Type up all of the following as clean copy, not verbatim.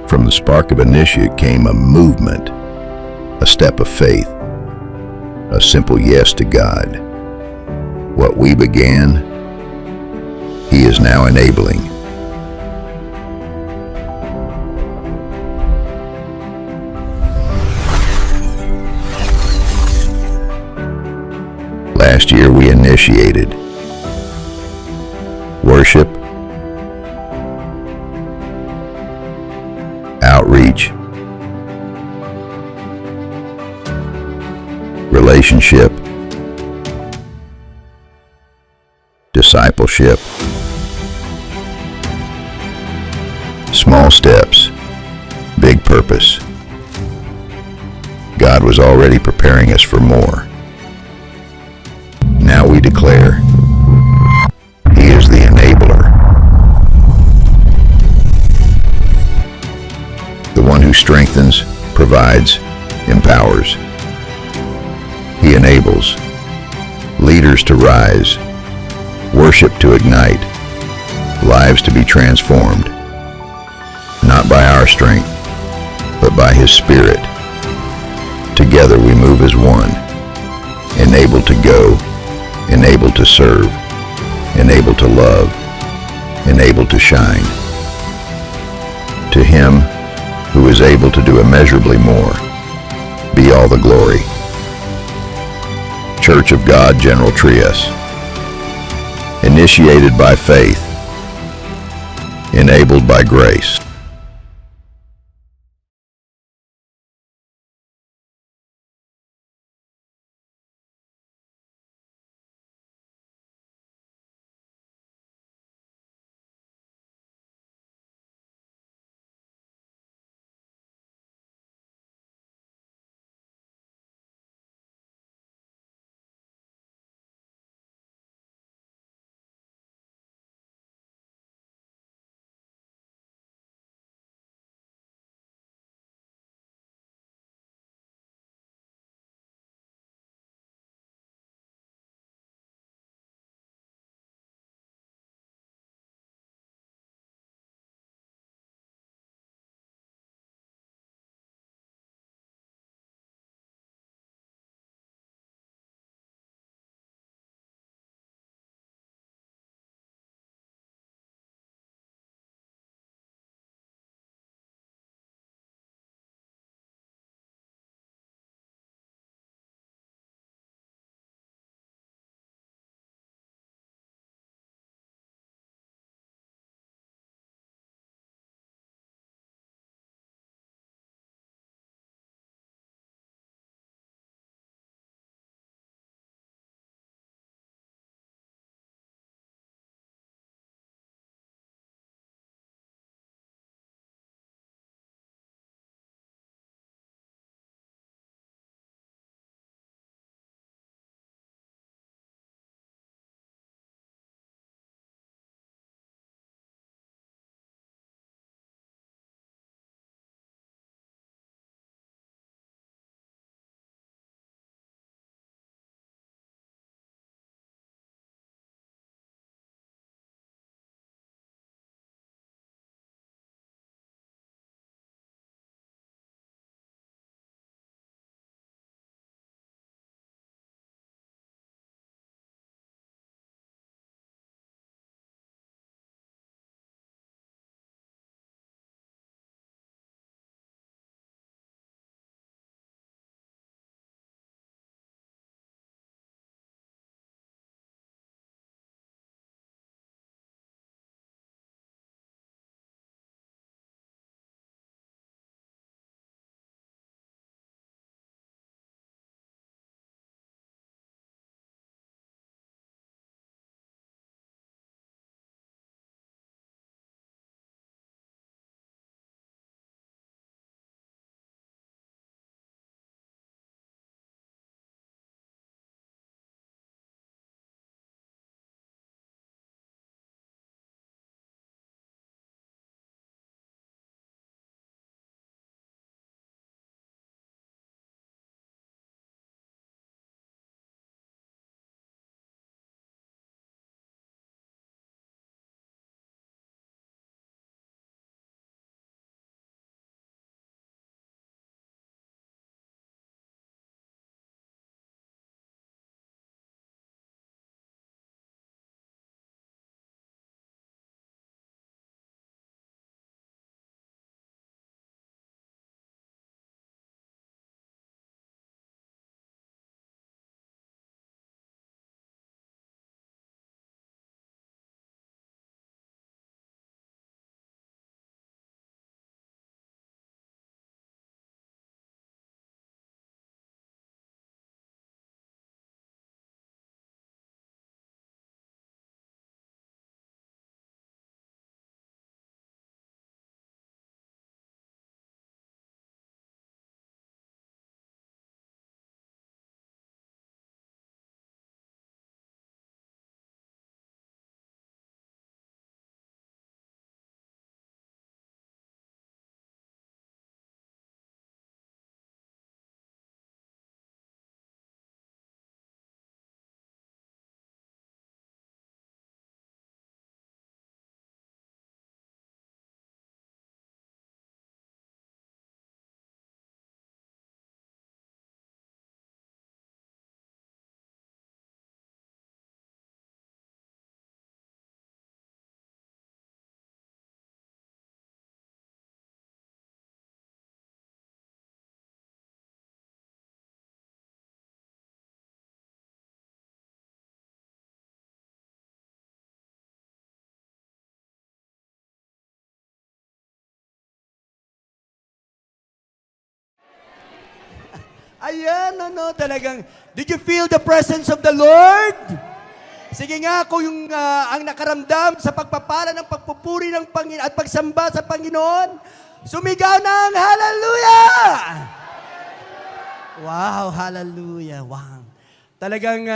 From the spark of Initiate came a movement, a step of faith, a simple yes to God. What we began, He is now enabling. Last year we initiated worship, outreach, relationship, discipleship, small steps, big purpose. God was already preparing us for more. Now we declare, He is the enabler, the one who strengthens, provides, empowers. He enables leaders to rise, worship to ignite, lives to be transformed, not by our strength, but by His Spirit. Together we move as one, enabled to go, enabled to serve, enabled to love, enabled to shine. To Him who is able to do immeasurably more, be all the glory. Church of God General Trias, initiated by faith, enabled by grace. Ayan, talagang, did you feel the presence of the Lord? Sige nga, kung yung ang nakaramdam sa pagpapala ng pagpupuri ng Panginoon at pagsamba sa Panginoon, sumigaw ng hallelujah! Wow, hallelujah, wow. Talagang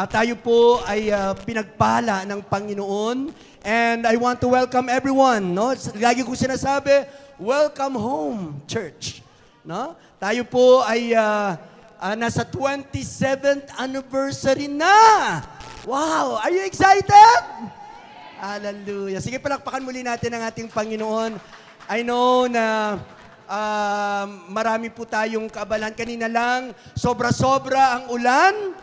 tayo po ay pinagpala ng Panginoon, and I want to welcome everyone, no? Lagi ko sinasabi, welcome home, church. No? Tayo po ay nasa 27th anniversary na. Wow! Are you excited? Hallelujah. Sige, palakpakan muli natin ang ating Panginoon. I know na marami po tayong kaabalahan. Kanina lang, sobra-sobra ang ulan,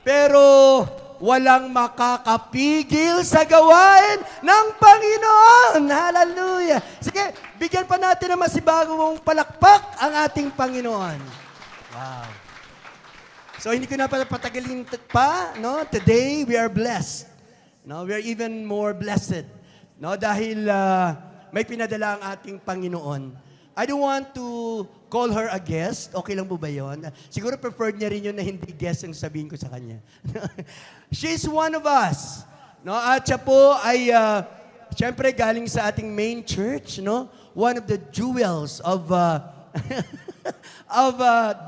pero walang makakapigil sa gawain ng Panginoon. Hallelujah. Sige, bigyan pa natin ng masibagong palakpak ang ating Panginoon. Wow. So, hindi ko na patagalin pa, no? Today, we are blessed. No? We are even more blessed. No? Dahil may pinadala ang ating Panginoon. I don't want to call her a guest. Okay lang po ba yun? Siguro preferred niya rin yun na hindi guest ang sabihin ko sa kanya. She's one of us. No? At siya po ay, siyempre galing sa ating main church. No? One of the jewels of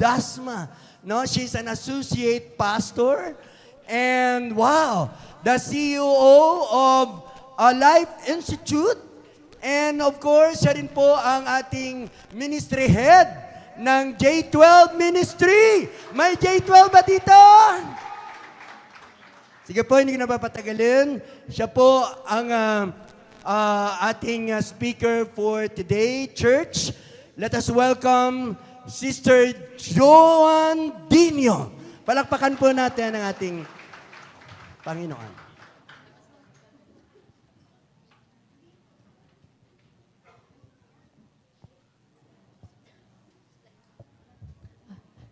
Dasma. No? She's an associate pastor. And wow, the CEO of Life Institute. And of course, siya rin po ang ating ministry head ng J12 Ministry. May J12 ba dito? Sige po, hindi ko na papatagalin. Siya po ang ating speaker for today, church. Let us welcome Sister Joan Dino. Palakpakan po natin ang ating Panginoon.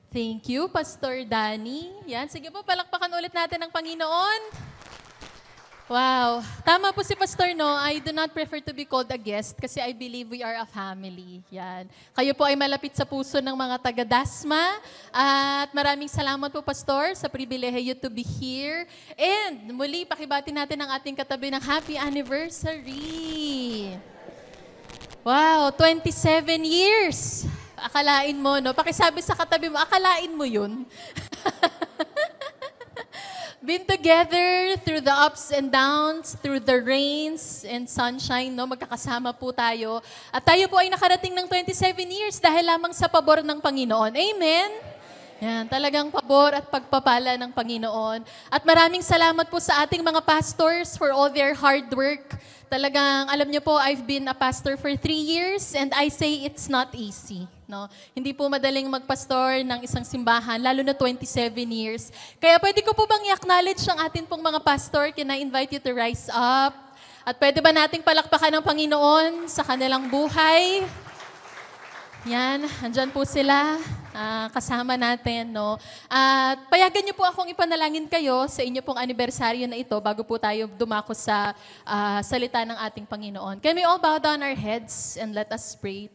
Thank you, Pastor Danny. Yan, sige po, palakpakan ulit natin ang Panginoon. Wow. Tama po si Pastor, no? I do not prefer to be called a guest kasi I believe we are a family. Yan. Kayo po ay malapit sa puso ng mga taga-Dasma. At maraming salamat po, Pastor, sa pribilehiyo to be here. And muli, pakibati natin ang ating katabi ng happy anniversary. Wow, 27 years. Akalain mo, no? Pakisabi sa katabi mo, akalain mo yun. Been together through the ups and downs, through the rains and sunshine, no? Magkakasama po tayo. At tayo po ay nakarating ng 27 years dahil lamang sa pabor ng Panginoon. Amen? Yan, talagang pabor at pagpapala ng Panginoon. At maraming salamat po sa ating mga pastors for all their hard work. Talagang, alam niyo po, I've been a pastor for 3 years and I say it's not easy. No? Hindi po madaling magpastor ng isang simbahan, lalo na 27 years. Kaya pwede ko po bang i-acknowledge ang atin pong mga pastor? Can I invite you to rise up? At pwede ba nating palakpakan ng Panginoon sa kanilang buhay? Yan, andyan po sila, kasama natin, no? At payagan niyo po akong ipanalangin kayo sa inyo pong anibersaryo na ito bago po tayo dumako sa salita ng ating Panginoon. Can we all bow down our heads and let us pray?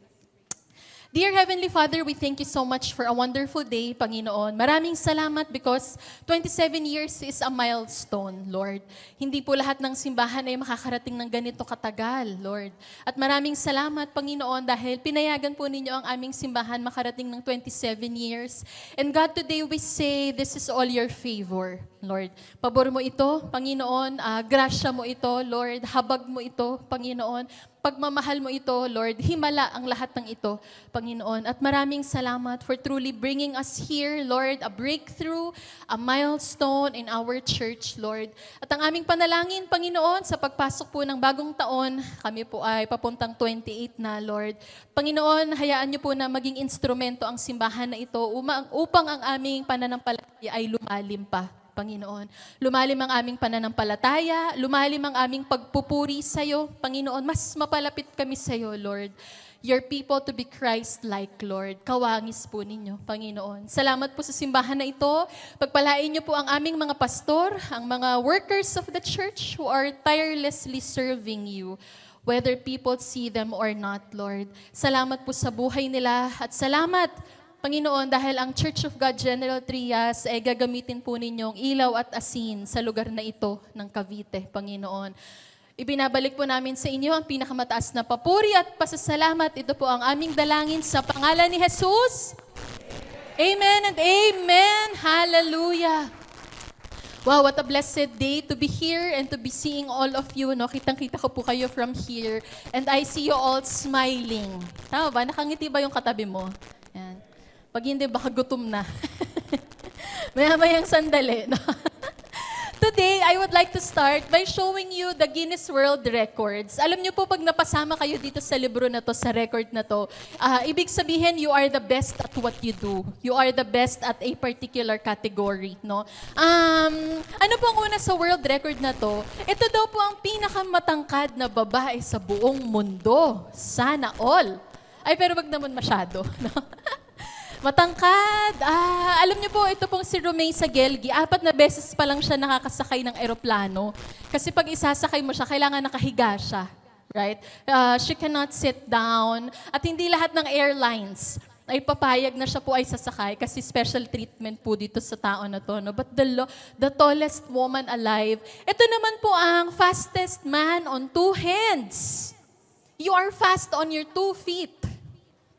Dear Heavenly Father, we thank you so much for a wonderful day, Panginoon. Maraming salamat because 27 years is a milestone, Lord. Hindi po lahat ng simbahan ay makakarating ng ganito katagal, Lord. At maraming salamat, Panginoon, dahil pinayagan po ninyo ang aming simbahan makarating ng 27 years. And God, today we say this is all your favor, Lord. Pabor mo ito, Panginoon. Grasya mo ito, Lord. Habag mo ito, Panginoon. Pagmamahal mo ito, Lord. Himala ang lahat ng ito, Panginoon. At maraming salamat for truly bringing us here, Lord, a breakthrough, a milestone in our church, Lord. At ang aming panalangin, Panginoon, sa pagpasok po ng bagong taon, kami po ay papuntang 28 na, Lord. Panginoon, hayaan niyo po na maging instrumento ang simbahan na ito upang ang aming pananampalataya ay lumalim pa. Panginoon. Lumalim ang aming pananampalataya, lumalim ang aming pagpupuri sa iyo, Panginoon. Mas mapalapit kami sa iyo, Lord. Your people to be Christ-like, Lord. Kawangis po ninyo, Panginoon. Salamat po sa simbahan na ito. Pagpalain niyo po ang aming mga pastor, ang mga workers of the church who are tirelessly serving you, whether people see them or not, Lord. Salamat po sa buhay nila at salamat Panginoon, dahil ang Church of God General Trias ay gagamitin po ninyong ilaw at asin sa lugar na ito ng Cavite, Panginoon. Ibinabalik po namin sa inyo ang pinakamataas na papuri at pasasalamat. Ito po ang aming dalangin sa pangalan ni Jesus. Amen and amen. Hallelujah. Wow, what a blessed day to be here and to be seeing all of you. No? Kitang-kita ko po kayo from here. And I see you all smiling. Tama ba? Nakangiti ba yung katabi mo? Yan. Pag hindi, baka gutom na. Maya-mayang sandali. No? Today, I would like to start by showing you the Guinness World Records. Alam niyo po, pag napasama kayo dito sa libro na to, sa record na to, ibig sabihin, you are the best at what you do. You are the best at a particular category. No? Ano po ang una sa world record na to? Ito daw po ang pinakamatangkad na babae sa buong mundo. Sana all. Ay, pero wag naman masyado. No? Matangkad. Alam niyo po, ito pong si Romain Sagelgi, 4 na beses pa lang siya nakakasakay ng eroplano. Kasi pag isasakay mo siya, kailangan nakahiga siya. Right? She cannot sit down. At hindi lahat ng airlines ay papayag na siya po ay sasakay kasi special treatment po dito sa tao na to. No? But the tallest woman alive, ito naman po ang fastest man on 2 hands. You are fast on your 2 feet.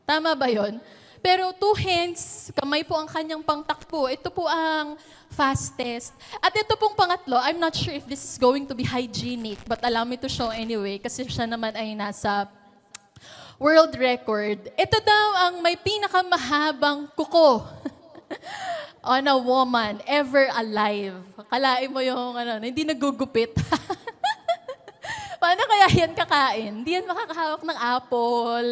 Tama ba yon? Pero 2 hands, kamay po ang kanyang pangtakbo. Ito po ang fastest. At ito pong pangatlo, I'm not sure if this is going to be hygienic, but allow me to show anyway, kasi siya naman ay nasa world record. Ito daw ang may pinakamahabang kuko on a woman ever alive. Kalain mo yung hindi nagugupit. Paano kaya yan kakain? Hindi yan makakahawak ng apple,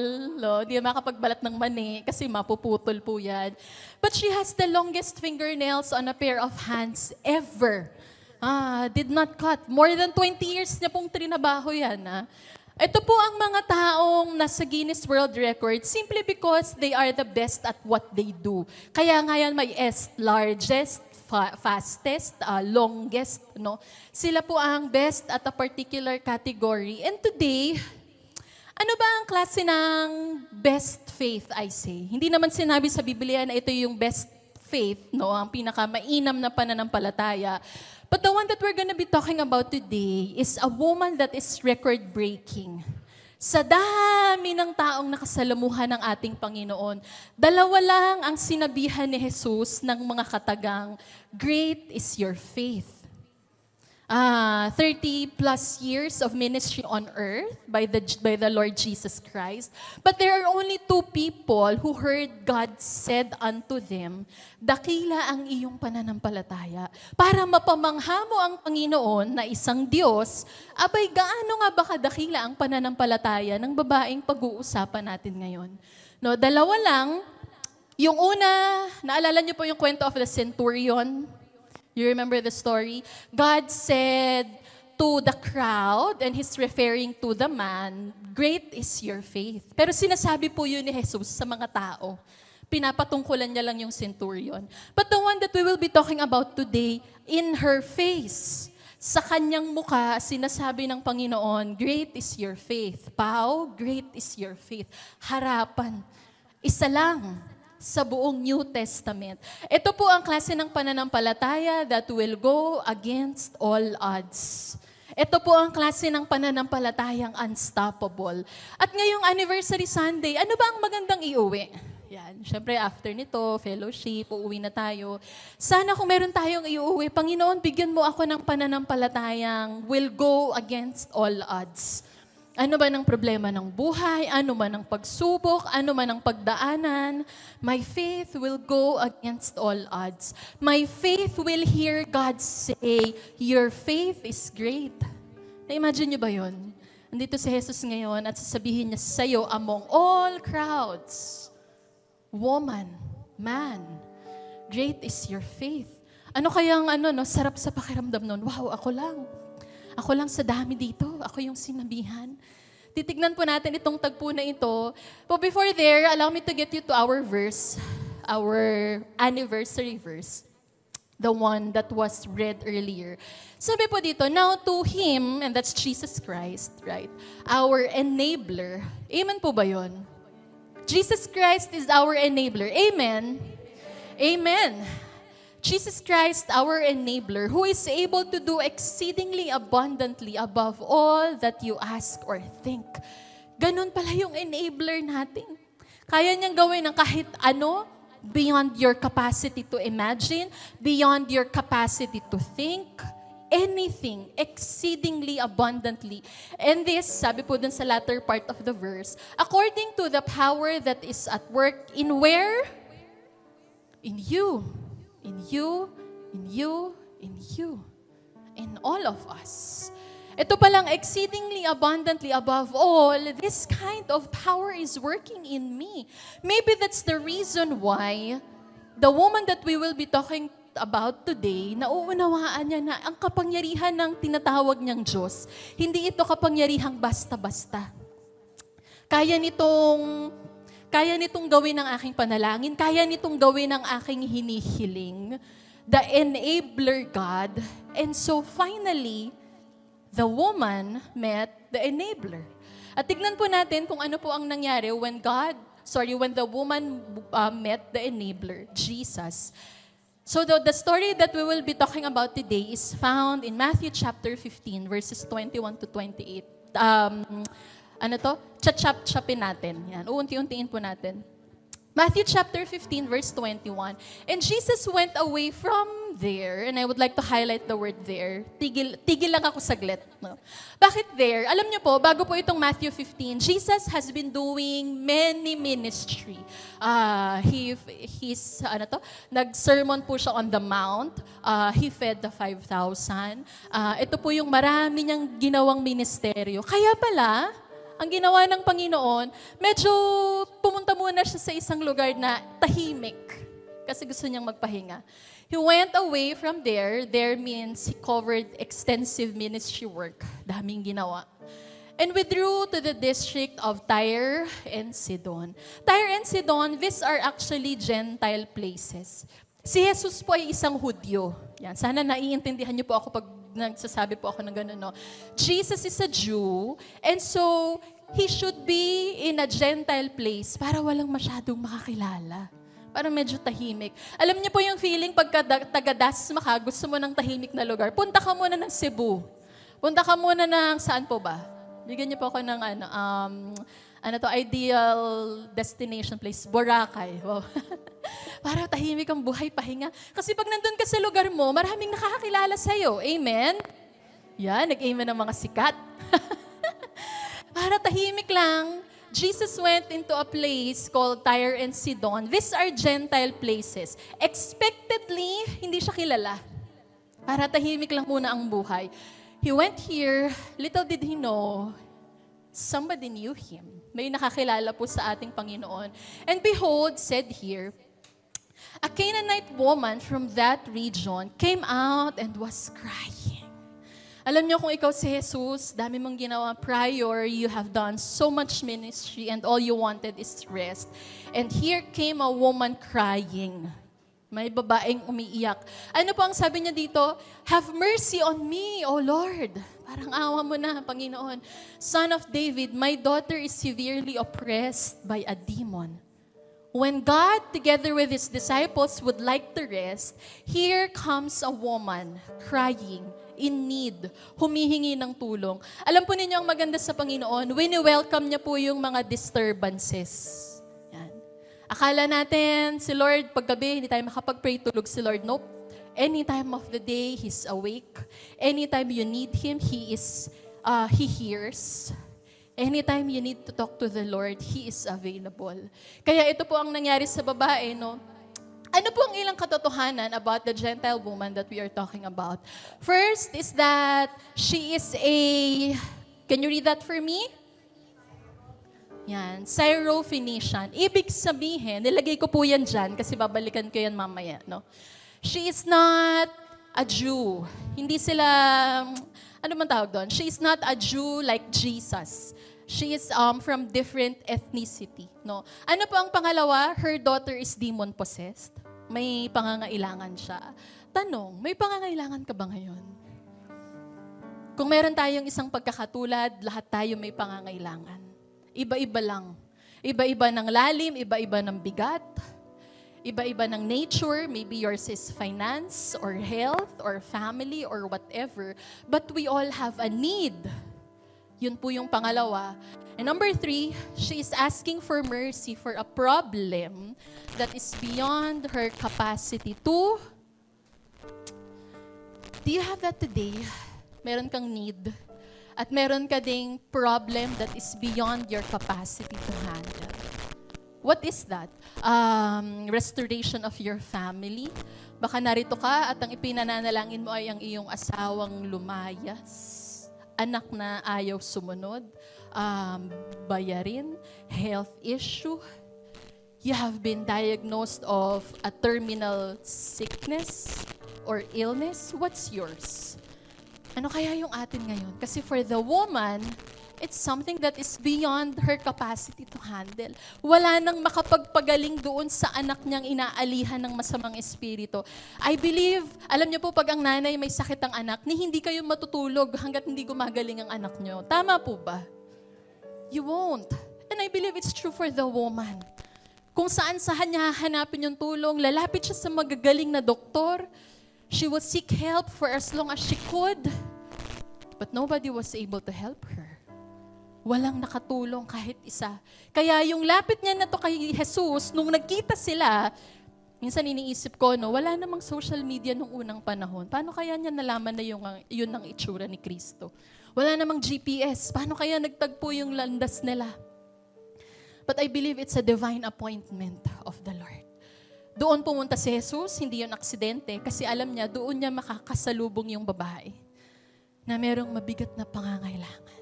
hindi yan makakapagbalat ng mani kasi mapuputol po yan. But she has the longest fingernails on a pair of hands ever. Did not cut. More than 20 years niya pong trinabaho yan. Ito po ang mga taong nasa Guinness World Record simply because they are the best at what they do. Kaya ngayon may S, largest, fastest, longest, no? Sila po ang best at a particular category. And today, ano ba ang klase ng best faith, I say? Hindi naman sinabi sa Biblia na ito yung best faith, no? Ang pinakamainam na pananampalataya. But the one that we're gonna be talking about today is a woman that is record-breaking. Sa dami ng taong nakasalamuhan ng ating Panginoon, 2 lang ang sinabihan ni Jesus ng mga katagang, "Great is your faith." 30 plus years of ministry on earth by the Lord Jesus Christ. But there are only 2 people who heard God said unto them, "Dakila ang iyong pananampalataya." Para mapamangha mo ang Panginoon na isang Diyos, abay gaano nga ba kadakila ang pananampalataya ng babaeng pag-uusapan natin ngayon? No, 2 lang. Yung una, naalala niyo po yung kwento of the centurion? You remember the story? God said to the crowd, and He's referring to the man, "Great is your faith." Pero sinasabi po yun ni Jesus sa mga tao. Pinapatungkulan niya lang yung centurion. But the one that we will be talking about today, in her face, sa kanyang mukha, sinasabi ng Panginoon, "Great is your faith." Pao, great is your faith. Harapan. Isa lang sa buong New Testament. Ito po ang klase ng pananampalataya that will go against all odds. Ito po ang klase ng pananampalatayang unstoppable. At ngayong anniversary Sunday, ano ba ang magandang iuwi? Yan. Siyempre, after nito, fellowship, uuwi na tayo. Sana kung meron tayong iuwi, Panginoon, bigyan mo ako ng pananampalatayang will go against all odds. Ano ba ng problema ng buhay, ano man ang pagsubok, ano man ang pagdaanan, my faith will go against all odds. My faith will hear God say, "Your faith is great." Na-imagine niyo ba yun? Nandito si Jesus ngayon at sasabihin niya sa'yo among all crowds, "Woman, man, great is your faith." Ano kayang sarap sa pakiramdam nun? Wow, ako lang sa dami dito. Ako yung sinabihan. Titignan po natin itong tagpo na ito. But before there, allow me to get you to our verse, our anniversary verse. The one that was read earlier. Sabi po dito, "Now to Him," and that's Jesus Christ, right? Our enabler. Amen po ba yun? Jesus Christ is our enabler. Amen. Amen. Jesus Christ, our enabler, who is able to do exceedingly abundantly above all that you ask or think. Ganun pala yung enabler natin. Kaya niyang gawin ng kahit ano, beyond your capacity to imagine, beyond your capacity to think, anything, exceedingly abundantly. And this, sabi po dun sa latter part of the verse, according to the power that is at work in where? In you. In you, in you, in you. In all of us. Ito palang exceedingly abundantly above all, this kind of power is working in me. Maybe that's the reason why the woman that we will be talking about today, nauunawaan niya na ang kapangyarihan ng tinatawag niyang Diyos, hindi ito kapangyarihang basta-basta. Kaya nitong gawin ang aking panalangin, kaya nitong gawin ang aking hinihiling, the enabler God. And so finally, the woman met the enabler. At tignan po natin kung ano po ang nangyari when the woman met the enabler, Jesus. So the story that we will be talking about today is found in Matthew chapter 15, verses 21 to 28. Chap-chapin natin. Yan, uunti-untiin po natin. Matthew chapter 15, verse 21. And Jesus went away from there, and I would like to highlight the word there. Tigil lang ako saglit. No? Bakit there? Alam niyo po, bago po itong Matthew 15, Jesus has been doing many ministry. Nag-sermon po siya on the mount. He fed the 5,000. Ito po yung marami niyang ginawang ministeryo. Kaya pala, ang ginawa ng Panginoon, medyo pumunta muna siya sa isang lugar na tahimik kasi gusto niyang magpahinga. He went away from there. There means he covered extensive ministry work. Daming ginawa. And withdrew to the district of Tyre and Sidon. Tyre and Sidon, these are actually Gentile places. Si Jesus po ay isang Hudyo. Yan, sana naiintindihan niyo po ako pag nagsasabi po ako ng gano'n, no? Jesus is a Jew, and so, he should be in a Gentile place para walang masyadong makakilala. Parang medyo tahimik. Alam niyo po yung feeling pagka taga-Dasma ka, gusto mo ng tahimik na lugar, punta ka muna ng Cebu. Punta ka muna ng, saan po ba? Bigyan niyo po ako ng ideal destination place, Boracay. Wow. Para tahimik ang buhay, pahinga. Kasi pag nandun ka sa lugar mo, maraming nakakakilala sa'yo. Amen? Yan, nag-amen ang mga sikat. Para tahimik lang, Jesus went into a place called Tyre and Sidon. These are Gentile places. Expectedly, hindi siya kilala. Para tahimik lang muna ang buhay. He went here, little did he know, somebody knew him. May nakakilala po sa ating Panginoon. And behold, said here, a Canaanite woman from that region came out and was crying. Alam niyo kung ikaw si Jesus, dami mong ginawa prior, you have done so much ministry and all you wanted is rest. And here came a woman crying. May babaeng umiiyak. Ano po ang sabi niya dito? Have mercy on me, O Lord. Parang awa mo na, Panginoon. Son of David, my daughter is severely oppressed by a demon. When God, together with His disciples, would like to rest, here comes a woman crying, in need, humihingi ng tulong. Alam po ninyo ang maganda sa Panginoon, wini-welcome niya po yung mga disturbances. Yan. Akala natin, si Lord, paggabi, hindi tayo makapag-pray, tulog si Lord. Nope. Any time of the day, He's awake. Anytime you need Him, He hears. Anytime you need to talk to the Lord, He is available. Kaya ito po ang nangyari sa babae, no? Ano po ang ilang katotohanan about the Gentile woman that we are talking about? First is that she is can you read that for me? Yan, Syrophoenician. Ibig sabihin, nilagay ko po yan dyan kasi babalikan ko yan mamaya, no? She is not a Jew. Hindi sila, ano man tawag doon? She is not a Jew like Jesus. She is from different ethnicity. No? Ano po ang pangalawa? Her daughter is demon-possessed. May pangangailangan siya. Tanong, may pangangailangan ka ba ngayon? Kung meron tayong isang pagkakatulad, lahat tayo may pangangailangan. Iba-iba lang. Iba-iba ng lalim, iba-iba ng bigat. Iba-iba ng nature. Maybe yours is finance or health or family or whatever. But we all have a need. Yun po yung pangalawa. And number 3, she is asking for mercy for a problem that is beyond her capacity to. Do you have that today? Meron kang need. At meron ka ding problem that is beyond your capacity to handle. What is that? Restoration of your family. Baka narito ka at ang ipinananalangin mo ay ang iyong asawang lumayas. Anak na ayaw sumunod. Bayarin. Health issue. You have been diagnosed of a terminal sickness or illness. What's yours? Ano kaya yung atin ngayon? Kasi for the woman, it's something that is beyond her capacity to handle. Wala nang makapagpagaling doon sa anak niyang inaalihan ng masamang espiritu. I believe, alam niyo po, pag ang nanay may sakit ang anak, hindi kayo matutulog hanggat hindi gumagaling ang anak niyo. Tama po ba? You won't. And I believe it's true for the woman. Kung saan niya hahanapin yung tulong, lalapit siya sa magagaling na doktor. She would seek help for as long as she could. But nobody was able to help her. Walang nakatulong kahit isa. Kaya yung lapit niya na to kay Jesus, nung nagkita sila, minsan iniisip ko, wala namang social media nung unang panahon. Paano kaya niya nalaman na yun ang itsura ni Kristo? Wala namang GPS. Paano kaya nagtagpo yung landas nila? But I believe it's a divine appointment of the Lord. Doon pumunta si Jesus, hindi yun aksidente, kasi alam niya, doon niya makakasalubong yung babae na merong mabigat na pangangailangan.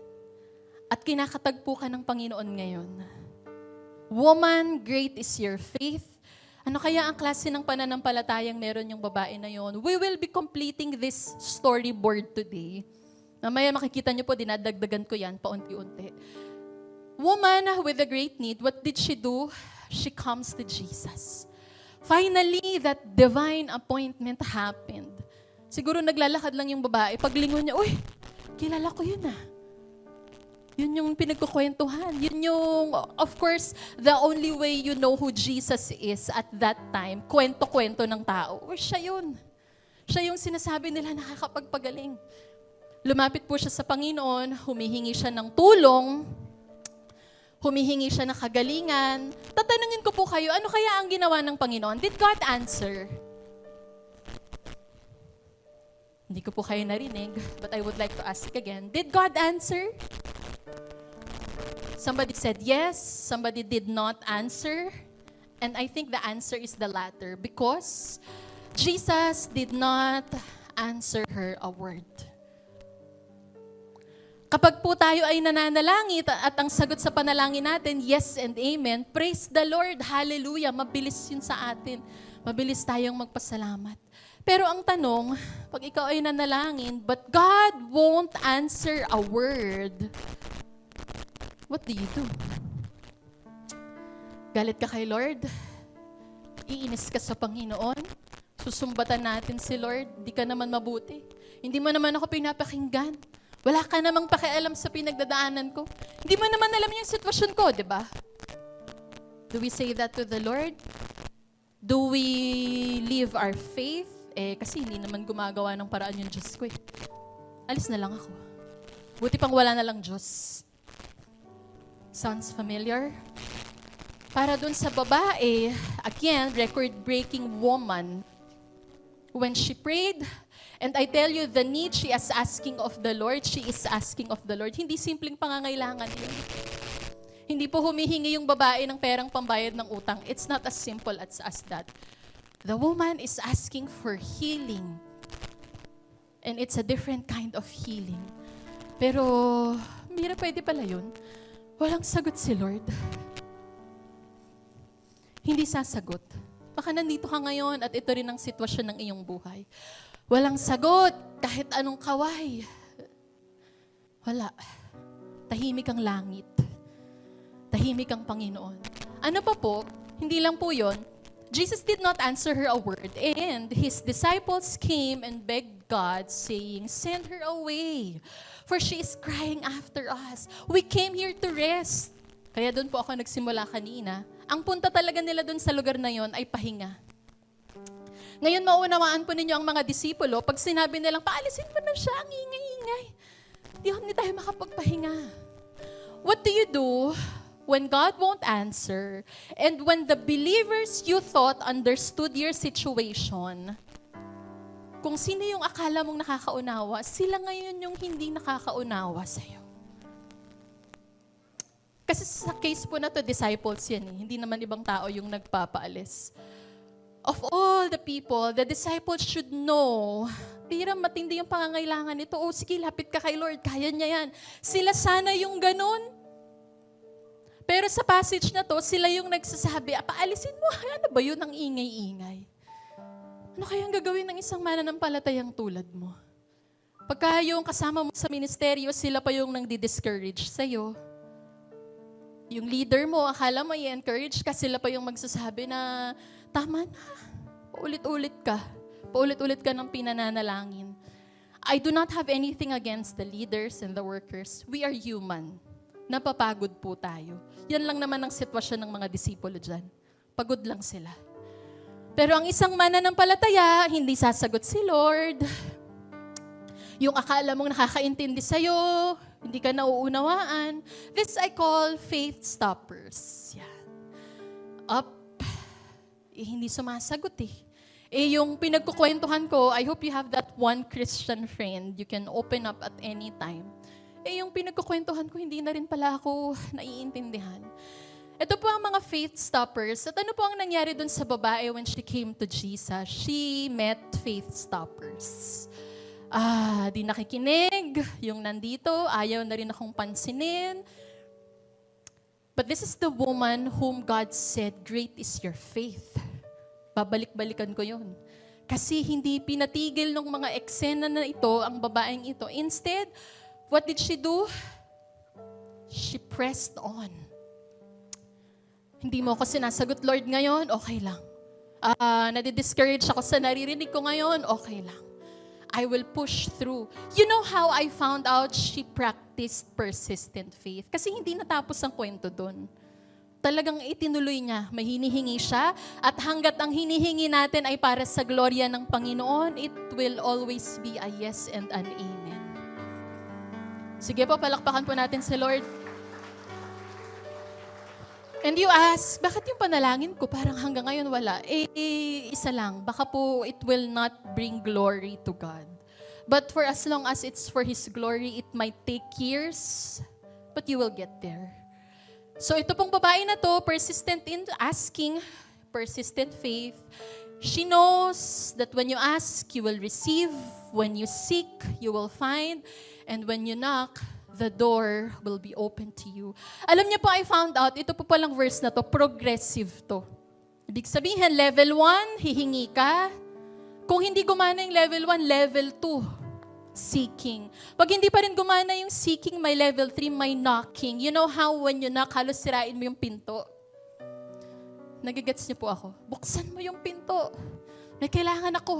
At kinakatagpo ka ng Panginoon ngayon. Woman, great is your faith. Ano kaya ang klase ng pananampalatayang meron yung babae na yon? We will be completing this storyboard today. Mamaya makikita niyo po, dinadagdagan ko yan paunti-unti. Woman with a great need, what did she do? She comes to Jesus. Finally, that divine appointment happened. Siguro naglalakad lang yung babae. Paglingon niya, uy, kilala ko yun ah. Yun yung pinagkukwentuhan. Yun yung, of course, the only way you know who Jesus is at that time, kwento-kwento ng tao. O siya yun. Siya yung sinasabi nila nakakapagpagaling. Lumapit po siya sa Panginoon, humihingi siya ng tulong, humihingi siya ng kagalingan. Tatanungin ko po kayo, ano kaya ang ginawa ng Panginoon? Did God answer? Hindi ko po kayo narinig, but I would like to ask again. Did God answer? Somebody said yes, somebody did not answer. And I think the answer is the latter, because Jesus did not answer her a word. Kapag po tayo ay nananalangin at ang sagot sa panalangin natin, yes and amen, praise the Lord, hallelujah, mabilis yun sa atin. Mabilis tayong magpasalamat. Pero ang tanong, pag ikaw ay nanalangin, but God won't answer a word, what do you do? Galit ka kay Lord? Iinis ka sa Panginoon? Susumbatan natin si Lord? Di ka naman mabuti. Hindi mo naman ako pinapakinggan. Wala ka namang pakialam sa pinagdadaanan ko. Hindi mo naman alam yung sitwasyon ko, di ba? Do we say that to the Lord? Do we live our faith? Kasi hindi naman gumagawa ng paraan yung Diyos ko eh. Alis na lang ako. Buti pang wala na lang Diyos. Sounds familiar? Para dun sa babae, again, record-breaking woman, when she prayed, and I tell you, the need she is asking of the Lord, she is asking of the Lord. Hindi simpleng pangangailangan yun. Hindi po humihingi yung babae ng perang pambayad ng utang. It's not as simple as that. The woman is asking for healing. And it's a different kind of healing. Pero, mira, pwede pala yun. Walang sagot si Lord. Hindi sasagot. Baka nandito ka ngayon at ito rin ang sitwasyon ng iyong buhay. Walang sagot, kahit anong kaway. Wala. Tahimik ang langit. Tahimik ang Panginoon. Ano pa po, hindi lang po yon. Jesus did not answer her a word, and his disciples came and begged God, saying, "Send her away, for she is crying after us." We came here to rest. Kaya doon po ako nagsimula kanina. Ang punta talaga nila doon sa lugar na yon ay pahinga. Ngayon maunawaan po ninyo ang mga disipulo, pag sinabi nilang, paalisin mo na siya, ang ingay-ingay. Hindi tayo makapagpahinga. What do you do when God won't answer and when the believers you thought understood your situation, kung sino yung akala mong nakakaunawa, sila ngayon yung hindi nakakaunawa sa'yo. Kasi sa case po na to, disciples yan eh. Hindi naman ibang tao yung nagpapaalis. Of all the people, the disciples should know, tira matindi yung pangangailangan nito. Oh, sige, lapit ka kay Lord, kaya niya yan. Sila sana yung ganun. Pero sa passage na to, sila yung nagsasabi, paalisin mo, ano ba yun ang ingay-ingay? Ano kayang gagawin ng isang mananampalatayang tulad mo? Pagka yung kasama mo sa ministeryo, sila pa yung nang di-discourage sa'yo. Yung leader mo, akala mo i-encourage ka, sila pa yung magsasabi na, tama na, paulit-ulit ka. Paulit-ulit ka ng pinananalangin. I do not have anything against the leaders and the workers. We are human. Napapagod po tayo. Yan lang naman ang sitwasyon ng mga disipulo dyan. Pagod lang sila. Pero ang isang mananampalataya, hindi sasagot si Lord. Yung akala mong nakakaintindi sa'yo, hindi ka nauunawaan. This I call faith stoppers. Yan. Hindi sumasagot eh. Yung pinagkukwentuhan ko, I hope you have that one Christian friend you can open up at any time. Yung pinagkukwentuhan ko, hindi na rin pala ako naiintindihan. Ito po ang mga faith stoppers. At ano po ang nangyari dun sa babae when she came to Jesus? She met faith stoppers. Di nakikinig, yung nandito, ayaw na rin akong pansinin. But this is the woman whom God said, great is your faith. Babalik-balikan ko yun. Kasi hindi pinatigil ng mga eksena na ito, ang babaeng ito. Instead, what did she do? She pressed on. Hindi mo ako sinasagot, Lord, ngayon, okay lang. Nadi-discourage ako sa naririnig ko ngayon, okay lang. I will push through. You know how I found out she practiced persistent faith? Kasi hindi natapos ang kwento doon. Talagang itinuloy niya. May hinihingi siya. At hanggat ang hinihingi natin ay para sa gloria ng Panginoon, it will always be a yes and an amen. Sige po, palakpakan po natin si Lord. And you ask, bakit yung panalangin ko parang hanggang ngayon wala? Isa lang. Baka po it will not bring glory to God. But for as long as it's for His glory, it might take years, but you will get there. So ito pong babae na to, persistent in asking, persistent faith. She knows that when you ask, you will receive. When you seek, you will find. And when you knock, the door will be open to you. Alam niyo po, I found out, ito po palang verse na to, progressive to. Ibig sabihin, level 1, hihingi ka. Kung hindi gumana yung level 1, level 2, seeking. Pag hindi pa rin gumana yung seeking, may level 3, may knocking. You know how when you knock, halos sirain mo yung pinto? Nagigets niyo po ako. Buksan mo yung pinto. May kailangan ako.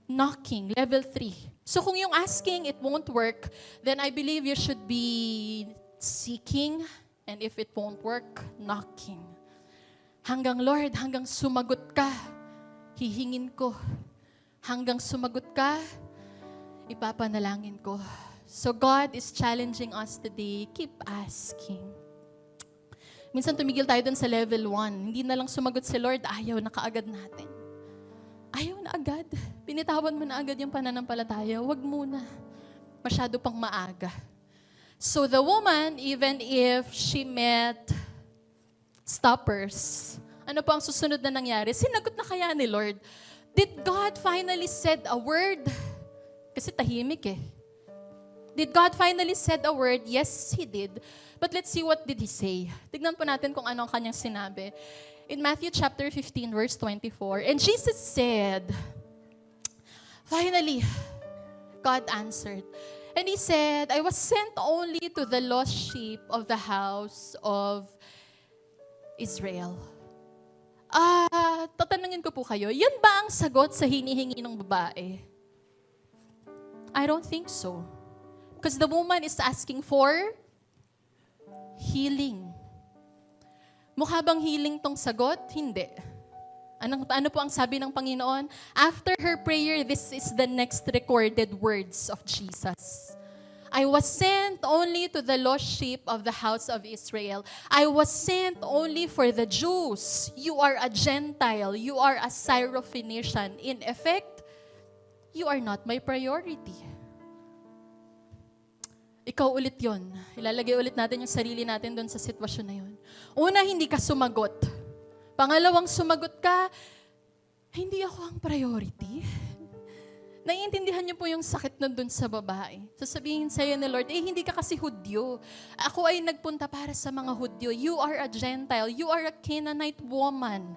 Knocking, level 3. So kung yung asking, it won't work, then I believe you should be seeking, and if it won't work, knocking. Hanggang Lord, hanggang sumagot ka, hihingin ko. Hanggang sumagot ka, ipapanalangin ko. So God is challenging us today, keep asking. Minsan tumigil tayo dun sa level 1. Hindi na lang sumagot si Lord, ayaw na kaagad natin. Ayaw na agad. Pinitawan mo na agad yung pananampalataya. Huwag muna. Masyado pang maaga. So the woman, even if she met stoppers, ano po ang susunod na nangyari? Sinagot na kaya ni Lord? Did God finally said a word? Kasi tahimik eh. Did God finally said a word? Yes, He did. But let's see what did He say. Tignan po natin kung ano ang kanyang sinabi. In Matthew chapter 15, verse 24, and Jesus said, finally, God answered. And He said, I was sent only to the lost sheep of the house of Israel. Tatanungin ko po kayo, yan ba ang sagot sa hinihingi ng babae? I don't think so. Because the woman is asking for healing. Mukha bang healing tong sagot? Hindi. Ano po ang sabi ng Panginoon? After her prayer, this is the next recorded words of Jesus. I was sent only to the lost sheep of the house of Israel. I was sent only for the Jews. You are a Gentile. You are a Syrophoenician. In effect, you are not my priority. Ikaw ulit yon. Ilalagay ulit natin yung sarili natin doon sa sitwasyon na yon. Una, hindi ka sumagot. Pangalawang, sumagot ka, hindi ako ang priority. Naiintindihan niyo po yung sakit na doon sa babae. Sasabihin sa'yo ni Lord, hindi ka kasi Hudyo. Ako ay nagpunta para sa mga Hudyo. You are a Gentile. You are a Canaanite woman.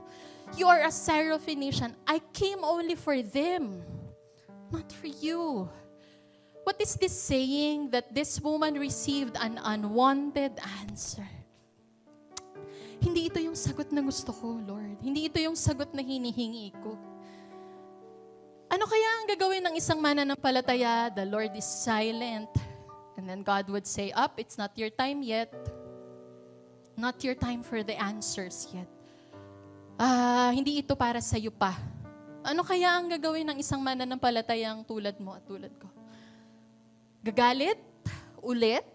You are a Syrophoenician. I came only for them, not for you. What is this saying? That this woman received an unwanted answer. Hindi ito yung sagot na gusto ko, Lord. Hindi ito yung sagot na hinihingi ko. Ano kaya ang gagawin ng isang mananampalataya? The Lord is silent. And then God would say, it's not your time yet. Not your time for the answers yet. Hindi ito para sa iyo pa. Ano kaya ang gagawin ng isang mananampalatayang tulad mo at tulad ko? Gagalit ulit,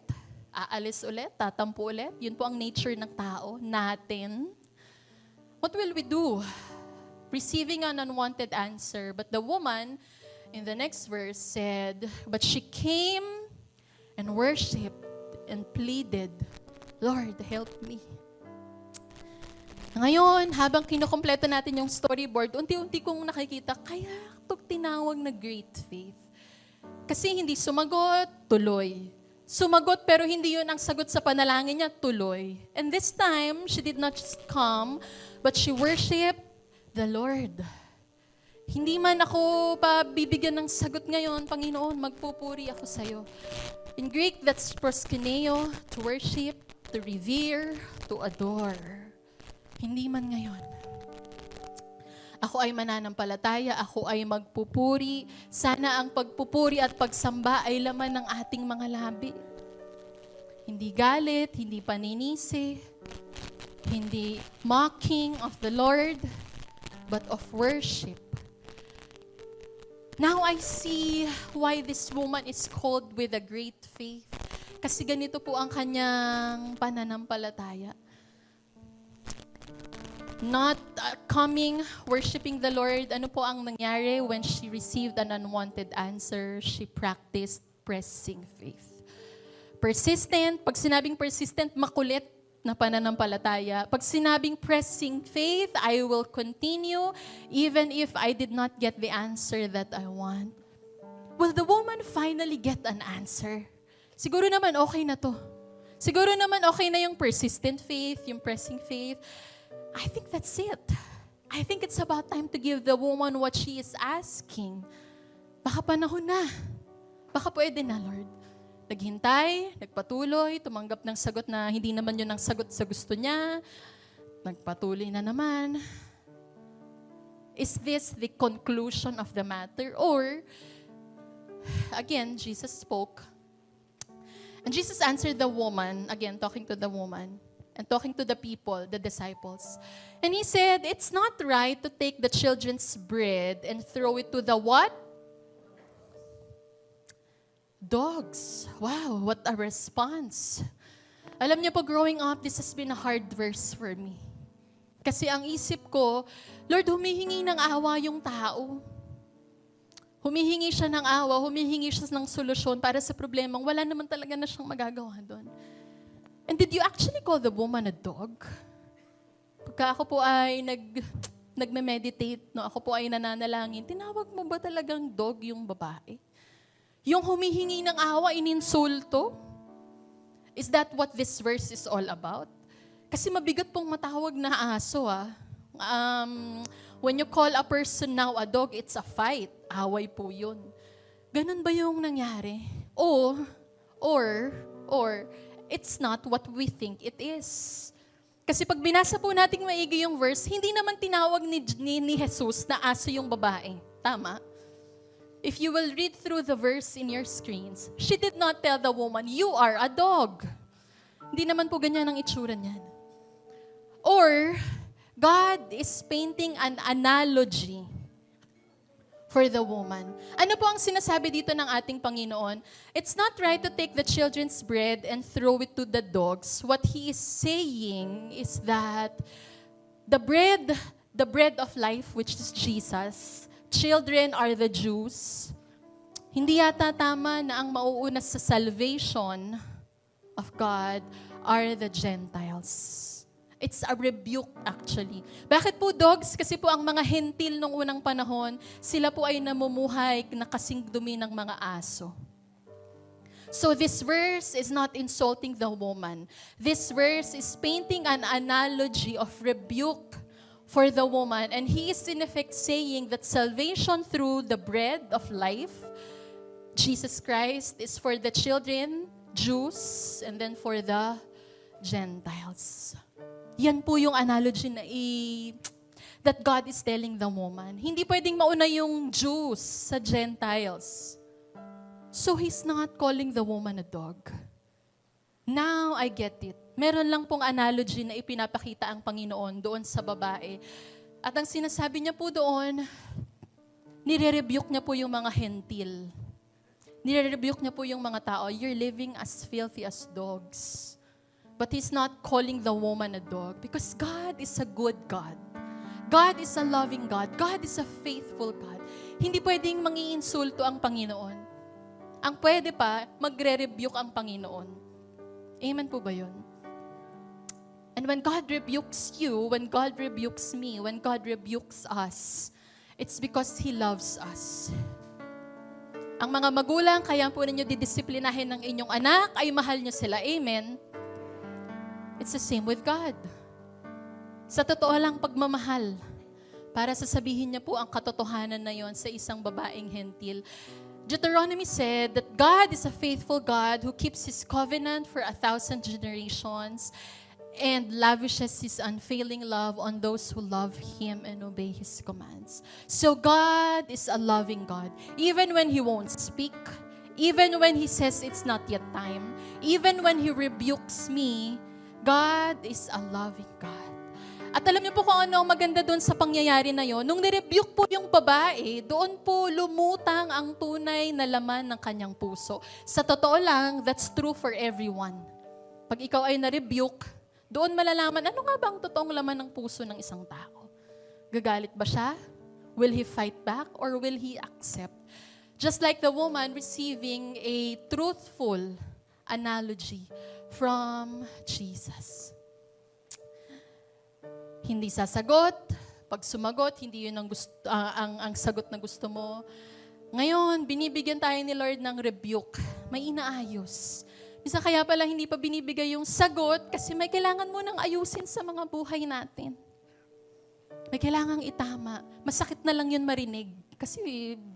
aalis ulit, tatampo ulit. Yun po ang nature ng tao, natin. What will we do? Receiving an unwanted answer. But the woman, in the next verse, said, but she came and worshipped and pleaded, Lord, help me. Ngayon, habang kinukumpleto natin yung storyboard, unti-unti kong nakikita, kaya ito tinawag na great faith. Kasi hindi sumagot, tuloy. Sumagot pero hindi yun ang sagot sa panalangin niya, tuloy. And this time, she did not just come, but she worshiped the Lord. Hindi man ako bibigyan ng sagot ngayon, Panginoon, magpupuri ako sa iyo. In Greek, that's proskuneo, to worship, to revere, to adore. Hindi man ngayon. Ako ay mananampalataya, ako ay magpupuri. Sana ang pagpupuri at pagsamba ay laman ng ating mga labi. Hindi galit, hindi paninisi, hindi mocking of the Lord, but of worship. Now I see why this woman is called with a great faith. Kasi ganito po ang kanyang pananampalataya. Not coming, worshiping the Lord. Ano po ang nangyari when she received an unwanted answer? She practiced pressing faith. Persistent, pag sinabing persistent, makulit na pananampalataya. Pag sinabing pressing faith, I will continue even if I did not get the answer that I want. Will the woman finally get an answer? Siguro naman okay na to. Siguro naman okay na yung persistent faith, yung pressing faith. I think that's it. I think it's about time to give the woman what she is asking. Baka panahon na. Baka pwede na, Lord. Naghintay, nagpatuloy, tumanggap ng sagot na hindi naman yun ang sagot sa gusto niya. Nagpatuloy na naman. Is this the conclusion of the matter? Or, again, Jesus spoke. And Jesus answered the woman, again, talking to the woman, and talking to the people, the disciples. And he said, it's not right to take the children's bread and throw it to the what? Dogs. Wow, what a response. Alam niyo po, growing up, this has been a hard verse for me. Kasi ang isip ko, Lord, humihingi ng awa yung tao. Humihingi siya ng awa, humihingi siya ng solusyon para sa problemang wala naman talaga na siyang magagawa doon. And did you actually call the woman a dog? Pagka ako po ay nagme-meditate, no, ako po ay nananalangin, tinawag mo ba talagang dog yung babae? Yung humihingi ng awa, ininsulto? Is that what this verse is all about? Kasi mabigat pong matawag na aso, when you call a person now a dog, it's a fight. Away po yun. Ganun ba yung nangyari? Or, it's not what we think it is. Kasi pag binasa po nating maigi yung verse, hindi naman tinawag ni Jesus na aso yung babae. Tama? If you will read through the verse in your screens, she did not tell the woman, you are a dog. Hindi naman po ganyan ang itsura niyan. Or, Therefore, God is painting an analogy for the woman. Ano po ang sinasabi dito ng ating Panginoon? It's not right to take the children's bread and throw it to the dogs. What He is saying is that the bread of life, which is Jesus, children are the Jews. Hindi yata tama na ang mauuna sa salvation of God are the Gentiles. It's a rebuke actually. Bakit po dogs? Kasi po ang mga hentil nung unang panahon, sila po ay namumuhay na kasing dumi ng mga aso. So this verse is not insulting the woman. This verse is painting an analogy of rebuke for the woman. And he is in effect saying that salvation through the bread of life, Jesus Christ, is for the children, Jews, and then for the Gentiles. Yan po yung analogy that God is telling the woman. Hindi pwedeng mauna yung Jews sa Gentiles. So He's not calling the woman a dog. Now I get it. Meron lang pong analogy na ipinapakita ang Panginoon doon sa babae. At ang sinasabi niya po doon, nire-rebuke niya po yung mga hentil. Nire-rebuke niya po yung mga tao, you're living as filthy as dogs. But He's not calling the woman a dog because God is a good God. God is a loving God. God is a faithful God. Hindi pwedeng mangiinsulto ang Panginoon. Ang pwede pa, magre-rebuke ang Panginoon. Amen po ba yun? And when God rebukes you, when God rebukes me, when God rebukes us, it's because He loves us. Ang mga magulang, kaya po ninyo didisiplinahin ng inyong anak, ay mahal nyo sila. Amen? It's the same with God. Sa totoo lang pagmamahal, para sasabihin niya po ang katotohanan na yon sa isang babaeng hentil. Deuteronomy said that God is a faithful God who keeps His covenant for 1,000 generations and lavishes His unfailing love on those who love Him and obey His commands. So God is a loving God. Even when He won't speak, even when He says it's not yet time, even when He rebukes me, God is a loving God. At alam niyo po kung ano ang maganda doon sa pangyayari na yon. Nung nirebuke po yung babae, doon po lumutang ang tunay na laman ng kanyang puso. Sa totoo lang, that's true for everyone. Pag ikaw ay na-rebuke, doon malalaman, ano nga ba ang totoong laman ng puso ng isang tao? Gagalit ba siya? Will he fight back or will he accept? Just like the woman receiving a truthful analogy from Jesus. Hindi sasagot. Pag sumagot, hindi yun ang sagot na gusto mo. Ngayon, binibigyan tayo ni Lord ng rebuke. May inaayos. Minsan kaya pala hindi pa binibigay yung sagot kasi may kailangan mo nang ayusin sa mga buhay natin. May kailangang itama. Masakit na lang yun marinig. Kasi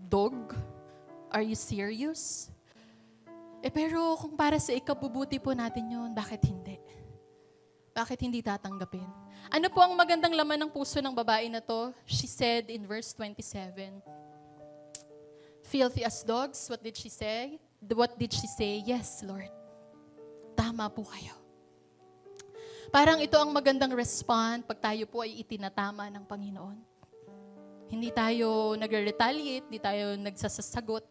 dog, are you serious? Pero kung para sa ikabubuti po natin yun, bakit hindi? Bakit hindi tatanggapin? Ano po ang magandang laman ng puso ng babae na to? She said in verse 27, filthy as dogs, what did she say? What did she say? Yes, Lord. Tama po kayo. Parang ito ang magandang respond pag tayo po ay itinatama ng Panginoon. Hindi tayo nagre-retaliate, hindi tayo nagsasasagot.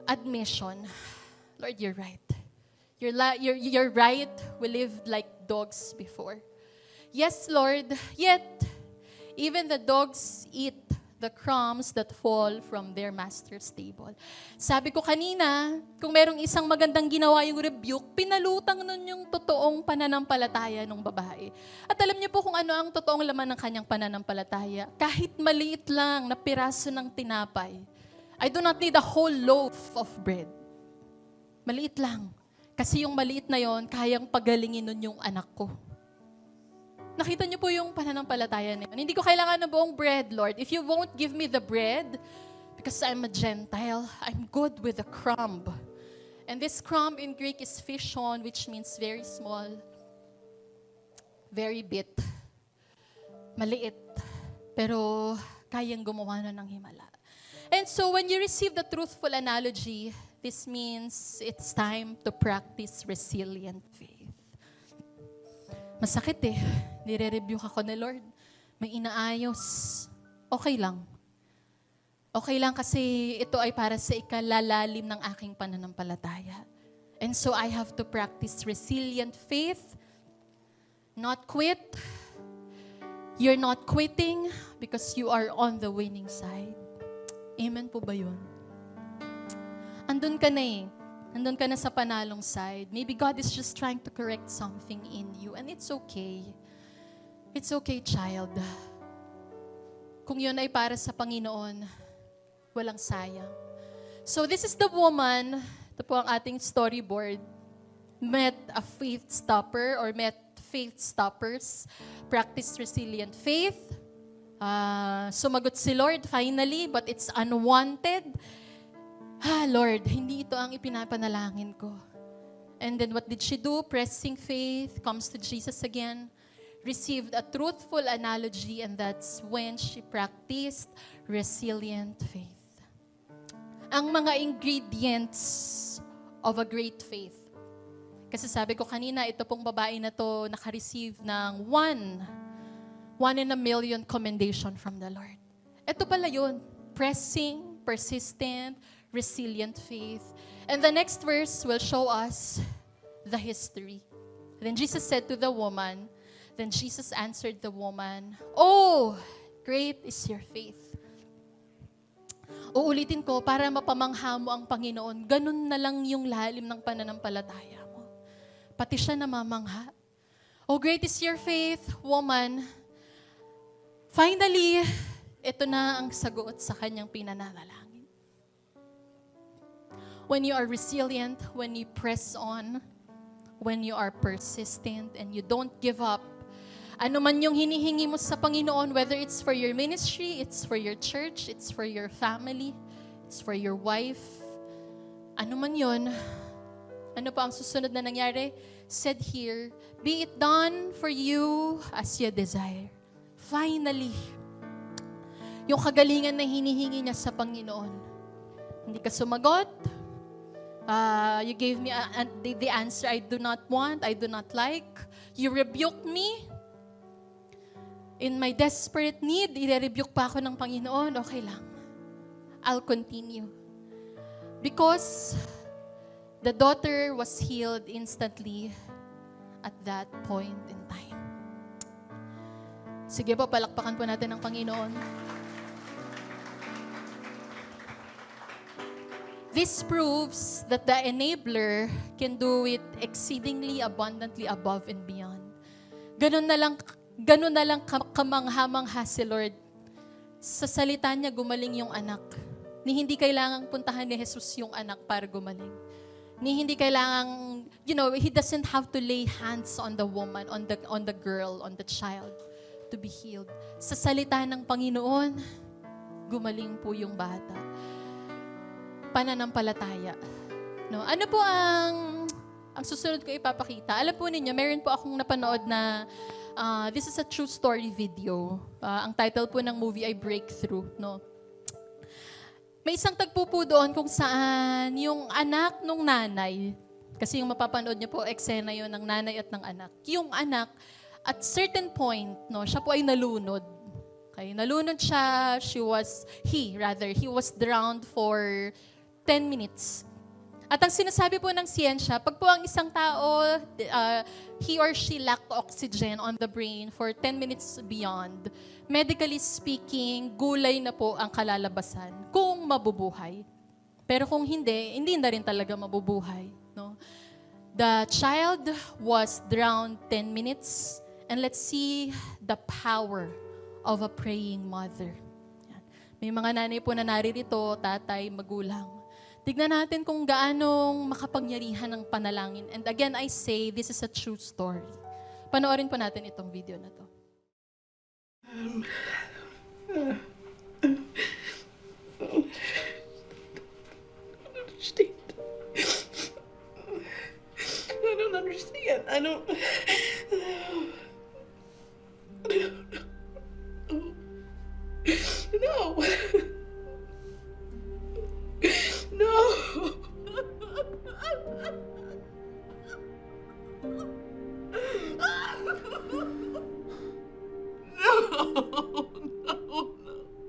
Admission. Lord, you're right. You're right. We lived like dogs before. Yes, Lord. Yet, even the dogs eat the crumbs that fall from their master's table. Sabi ko kanina, kung merong isang magandang ginawa yung rebuke, pinalutang nun yung totoong pananampalataya ng babae. At alam niyo po kung ano ang totoong laman ng kanyang pananampalataya. Kahit maliit lang na piraso ng tinapay, I do not need a whole loaf of bread. Maliit lang. Kasi yung maliit na yon, kayang pagalingin nun yung anak ko. Nakita niyo po yung pananampalataya na yun. Hindi ko kailangan ng buong bread, Lord. If you won't give me the bread, because I'm a Gentile, I'm good with the crumb. And this crumb in Greek is fishon, which means very small, very bit. Maliit, pero kayang gumawa na ng himala. And so when you receive the truthful analogy, this means it's time to practice resilient faith. Masakit nire-review ako ni Lord. May inaayos. Okay lang. Okay lang kasi ito ay para sa ikalalalim ng aking pananampalataya. And so I have to practice resilient faith, not quit. You're not quitting because you are on the winning side. Amen po ba yun? Andun ka na eh. Andun ka na sa panalong side. Maybe God is just trying to correct something in you and it's okay. It's okay, child. Kung yun ay para sa Panginoon, walang sayang. So this is the woman, ito po ang ating storyboard, met a faith stopper or met faith stoppers, practiced resilient faith. Sumagot si Lord finally, but it's unwanted. Lord, hindi ito ang ipinapanalangin ko. And then what did she do? Pressing faith, comes to Jesus again, received a truthful analogy, and that's when she practiced resilient faith. Ang mga ingredients of a great faith. Kasi sabi ko kanina, ito pong babae na to naka-receive ng one in a million commendation from the Lord. Ito pala yun, pressing, persistent, resilient faith. And the next verse will show us the history. Then Jesus said to the woman, then Jesus answered the woman, "Oh, great is your faith." Uulitin ko para mapamangha mo ang Panginoon. Ganun na lang yung lalim ng pananampalataya mo. Pati siya namamangha. "Oh, great is your faith, woman." Finally, ito na ang sagot sa kanyang pinananalangin. When you are resilient, when you press on, when you are persistent and you don't give up, ano man yung hinihingi mo sa Panginoon, whether it's for your ministry, it's for your church, it's for your family, it's for your wife, ano man yun, ano pa ang susunod na nangyari? Said here, be it done for you as you desire. Finally, yung kagalingan na hinihingi niya sa Panginoon, hindi ka sumagot, you gave me the answer I do not want, I do not like. You rebuked me. In my desperate need, i-rebuke pa ako ng Panginoon. Okay lang. I'll continue. Because the daughter was healed instantly at that point in time. Sige po, palakpakan po natin ang Panginoon. This proves that the enabler can do it exceedingly abundantly above and beyond. Ganun na lang kamangha-mangha si Lord. Sa salita niya, gumaling yung anak. Ni hindi kailangang puntahan ni Jesus yung anak para gumaling. Ni hindi kailangang, He doesn't have to lay hands on the woman, on the girl, on the child to be healed. Sa salita ng Panginoon, gumaling po yung bata. Pananampalataya. No? Ano po ang susunod ko ipapakita? Alam po ninyo, meron po akong napanood na this is a true story video. Ang title po ng movie ay Breakthrough. No? May isang tagpo po doon kung saan yung anak nung nanay, kasi yung mapapanood niyo po, eksena yun ng nanay at ng anak. Yung anak, at certain point, no, siya po ay nalunod. Okay? Nalunod siya, he was drowned for 10 minutes. At ang sinasabi po ng siyensya, pag po ang isang tao, he or she lacked oxygen on the brain for 10 minutes beyond, medically speaking, gulay na po ang kalalabasan kung mabubuhay. Pero kung hindi na rin talaga mabubuhay. No? The child was drowned 10 minutes, and let's see the power of a praying mother. Yan. May mga nanay po na naririto, tatay, magulang. Tignan natin kung gaanong makapangyarihan ng panalangin. And again, I say, this is a true story. Panoorin po natin itong video na to. I don't understand. I don't. No. No.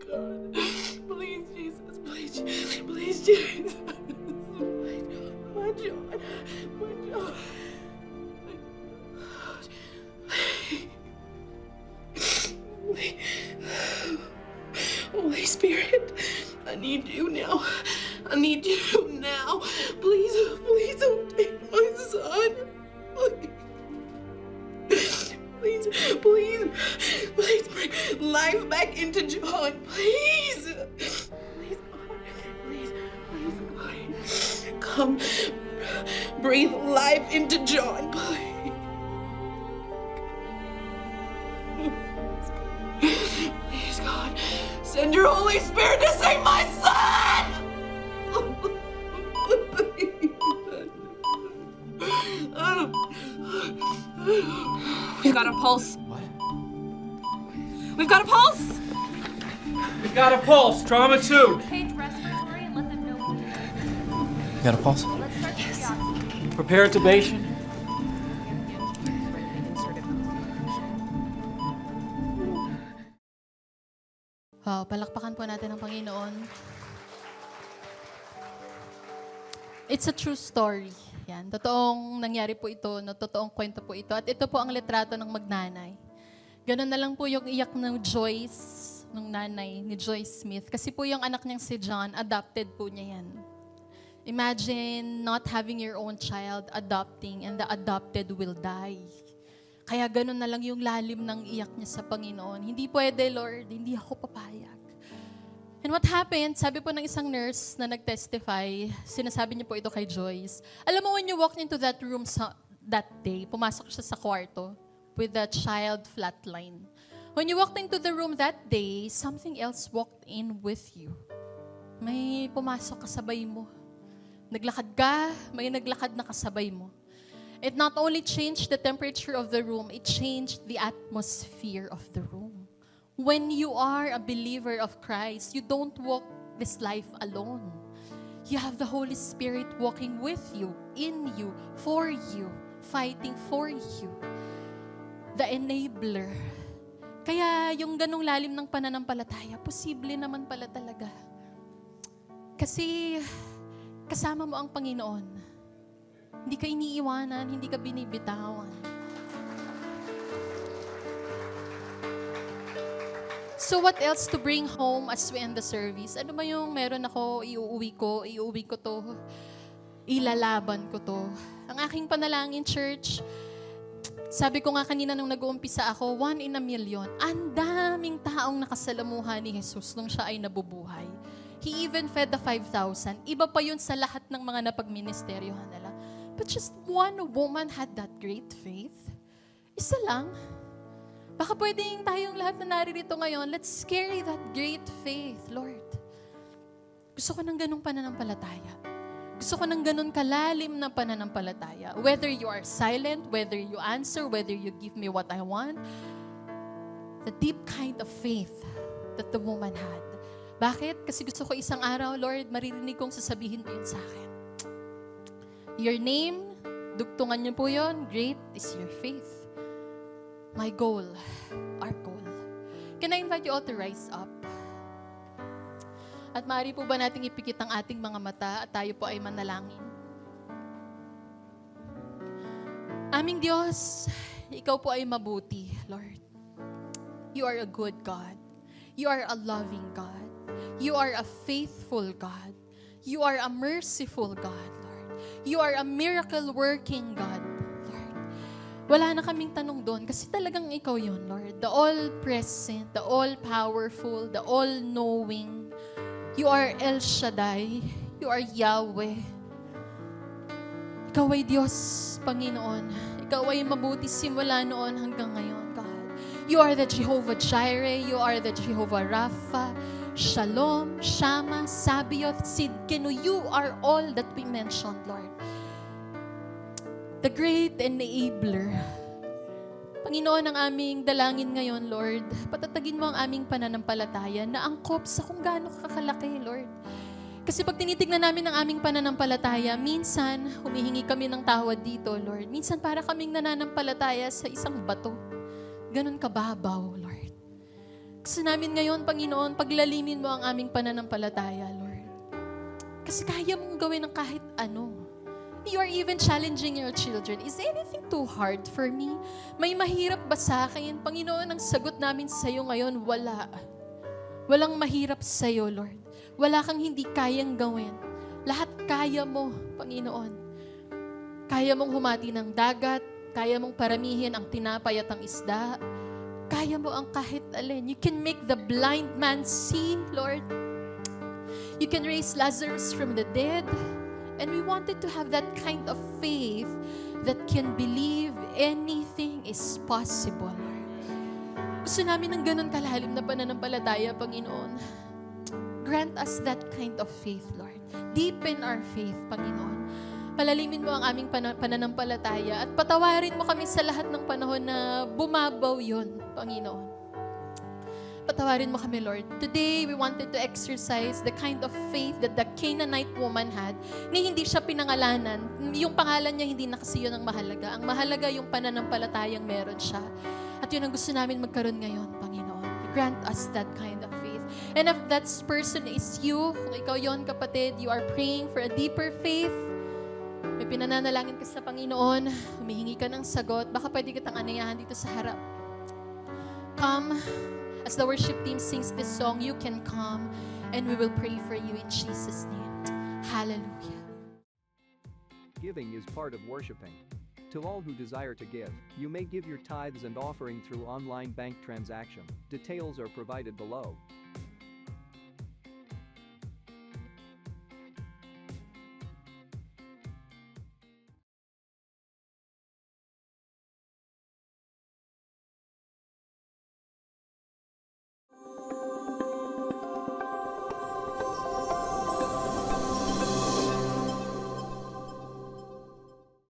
God. Please, Jesus, please, please, Jesus. My John, my John. Holy Spirit, I need you now. I need you now. Please, please don't take my son. Please, please, please bring life back into John. Please. Please, God. Please, please, God. Come, breathe life into John, please. Please, God, send your Holy Spirit to save my son! We've got a pulse. What? We've got a pulse! We've got a pulse. Trauma 2. Page respiratory and let them know when you're ready. You got a pulse? Let's start the oxygen. Prepare intubation. Wow, palakpakan po natin ang Panginoon. It's a true story. Yan, totoong nangyari po ito, no? Totoong kwento po ito. At ito po ang litrato ng magnanay. Ganun na lang po yung iyak ng Joyce, ng nanay ni Joyce Smith. Kasi po yung anak niyang si John, adopted po niya yan. Imagine not having your own child, adopting, and the adopted will die. Kaya ganun na lang yung lalim ng iyak niya sa Panginoon. Hindi pwede, Lord, hindi ako papayag. And what happened, sabi po ng isang nurse na nag-testify, sinasabi niya po ito kay Joyce. Alam mo, when you walked into that room that day, pumasok siya sa kwarto with the child flatline. When you walked into the room that day, something else walked in with you. May pumasok kasabay mo. Naglakad ka, may naglakad na kasabay mo. It not only changed the temperature of the room, it changed the atmosphere of the room. When you are a believer of Christ, you don't walk this life alone. You have the Holy Spirit walking with you, in you, for you, fighting for you. The enabler. Kaya yung ganong lalim ng pananampalataya, posible naman pala talaga. Kasi kasama mo ang Panginoon. Hindi ka iniiwanan, hindi ka binibitawan. So what else to bring home as we end the service? Ano ba yung meron ako, iuuwi ko to, ilalaban ko to. Ang aking panalangin, church, sabi ko nga kanina nung nag-uumpisa ako, 1 in a million. Ang daming taong nakasalamuhan ni Jesus nung siya ay nabubuhay. He even fed the 5,000. Iba pa yun sa lahat ng mga napagministeryohan nila. But just one woman had that great faith. Isa lang. Baka pwedeng tayong lahat na naririto ngayon, let's carry that great faith, Lord. Gusto ko ng ganong pananampalataya. Gusto ko ng ganon kalalim na pananampalataya. Whether you are silent, whether you answer, whether you give me what I want, the deep kind of faith that the woman had. Bakit? Kasi gusto ko isang araw, Lord, maririnig kong sasabihin mo yun sa akin. Your name, dugtungan niyo po yun, great is your faith. My goal, our goal. Can I invite you all to rise up? At maaari po ba nating ipikit ang ating mga mata at tayo po ay manalangin? Aming Diyos, Ikaw po ay mabuti, Lord. You are a good God. You are a loving God. You are a faithful God. You are a merciful God, Lord. You are a miracle-working God. Wala na kaming tanong doon kasi talagang ikaw yun, Lord. The all-present, the all-powerful, the all-knowing. You are El Shaddai. You are Yahweh. Ikaw ay Diyos, Panginoon. Ikaw ay mabuti simula noon hanggang ngayon, God. You are the Jehovah Jireh. You are the Jehovah Rapha. Shalom, Shammah, Sabaoth, Sidkenu. You are all that we mentioned, Lord. The great enabler. Panginoon, ang aming dalangin ngayon, Lord, patatagin mo ang aming pananampalataya na angkop sa kung gaano kakalaki, Lord. Kasi pag tinitignan namin ang aming pananampalataya, minsan humihingi kami ng tawad dito, Lord. Minsan para kaming nananampalataya sa isang bato. Ganon kababaw, Lord. Gusto namin ngayon, Panginoon, paglalimin mo ang aming pananampalataya, Lord. Kasi kaya mong gawin ng kahit ano. You are even challenging your children. Is anything too hard for me? May mahirap ba sa akin? Panginoon, ang sagot namin sa iyo ngayon, wala. Walang mahirap sa iyo, Lord. Wala kang hindi kayang gawin. Lahat kaya mo, Panginoon. Kaya mong humati ng dagat, kaya mong paramihin ang tinapay at ang isda. Kaya mo ang kahit alin. You can make the blind man see, Lord. You can raise Lazarus from the dead. And we wanted to have that kind of faith that can believe anything is possible, Lord. Gusto namin ng ganun kalalim na pananampalataya, Panginoon. Grant us that kind of faith, Lord. Deepen our faith, Panginoon. Palalimin mo ang aming pananampalataya at patawarin mo kami sa lahat ng panahon na bumabaw yun, Panginoon. Patawarin mo kami, Lord. Today, we wanted to exercise the kind of faith that the Canaanite woman had, na hindi siya pinangalanan. Yung pangalan niya, hindi na kasi yun ang mahalaga. Ang mahalaga yung pananampalatayang meron siya. At yun ang gusto namin magkaroon ngayon, Panginoon. Grant us that kind of faith. And if that person is you, kung ikaw yon, kapatid, you are praying for a deeper faith, may pinananalangin ka sa Panginoon, humihingi ka ng sagot, baka pwede kitang anayahan dito sa harap. Come. As the worship team sings this song, you can come and we will pray for you in Jesus' name. Hallelujah. Giving is part of worshiping. To all who desire to give, you may give your tithes and offering through online bank transaction. Details are provided below.